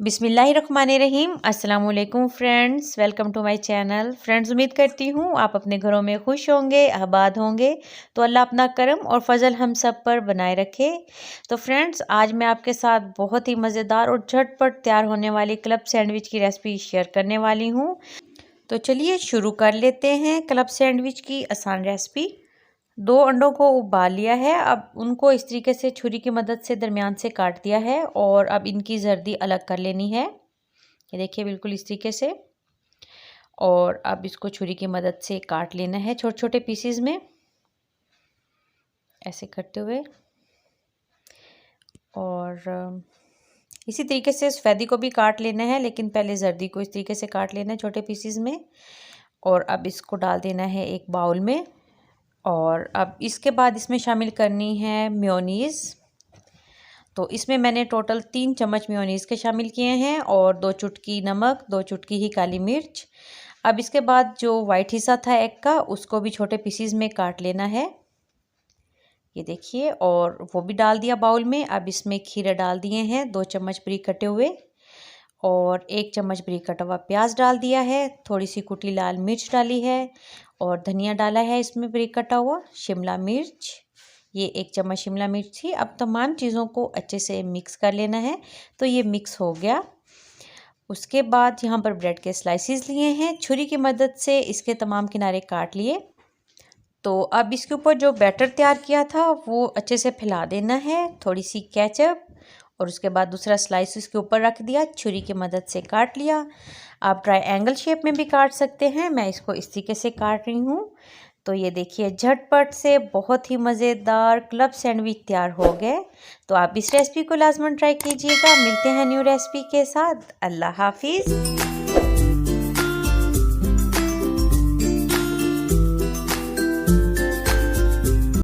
बिस्मिल्लाहिर्रहमानिर्रहीम। अस्सलाम वालेकुम friends, welcome to my channel. Friends, उम्मीद करती हूँ आप अपने घरों में खुश होंगे, आबाद होंगे। तो अल्लाह अपना करम और फजल हम सब पर बनाए रखे। तो फ्रेंड्स, आज मैं आपके साथ बहुत ही मज़ेदार और झटपट तैयार होने वाली क्लब सैंडविच की रेसिपी शेयर करने वाली हूँ। तो चलिए शुरू कर लेते हैं क्लब सैंडविच की आसान रेसिपी। 2 अंडों को उबाल लिया है। अब उनको इस तरीके से छुरी की मदद से दरमियान से काट दिया है और अब इनकी जर्दी अलग कर लेनी है। ये देखिए बिल्कुल इस तरीके से। और अब इसको छुरी की मदद से काट लेना है छोटे छोटे पीसेस में, ऐसे करते हुए। और इसी तरीके से सफ़ेदी को भी काट लेना है, लेकिन पहले जर्दी को इस तरीके से काट लेना है छोटे पीसेस में। और अब इसको डाल देना है एक बाउल में। और अब इसके बाद इसमें शामिल करनी है मेयोनीज़। तो इसमें मैंने टोटल 3 चम्मच मेयोनीज़ के शामिल किए हैं और 2 चुटकी नमक, 2 चुटकी ही काली मिर्च। अब इसके बाद जो वाइट हिस्सा था एग का, उसको भी छोटे पीसीज में काट लेना है, ये देखिए। और वो भी डाल दिया बाउल में। अब इसमें खीरे डाल दिए हैं 2 चम्मच बारीक कटे हुए, और 1 चम्मच बारीक कटा हुआ प्याज डाल दिया है, थोड़ी सी कुटी लाल मिर्च डाली है, और धनिया डाला है इसमें बारीक कटा हुआ, शिमला मिर्च, ये 1 चम्मच शिमला मिर्च थी। अब तमाम चीज़ों को अच्छे से मिक्स कर लेना है। तो ये मिक्स हो गया। उसके बाद यहाँ पर ब्रेड के स्लाइसिस लिए हैं, छुरी की मदद से इसके तमाम किनारे काट लिए। तो अब इसके ऊपर जो बैटर तैयार किया था वो अच्छे से फैला देना है, थोड़ी सी केचप, और उसके बाद दूसरा स्लाइस इसके ऊपर रख दिया, छुरी की मदद से काट लिया। आप ट्रायंगल शेप में भी काट सकते हैं, मैं इसको इस तरीके से काट रही हूँ। तो ये देखिए झटपट से बहुत ही मज़ेदार क्लब सैंडविच तैयार हो गए। तो आप इस रेसिपी को लाजमन ट्राई कीजिएगा। मिलते हैं न्यू रेसिपी के साथ। अल्लाह हाफिज़।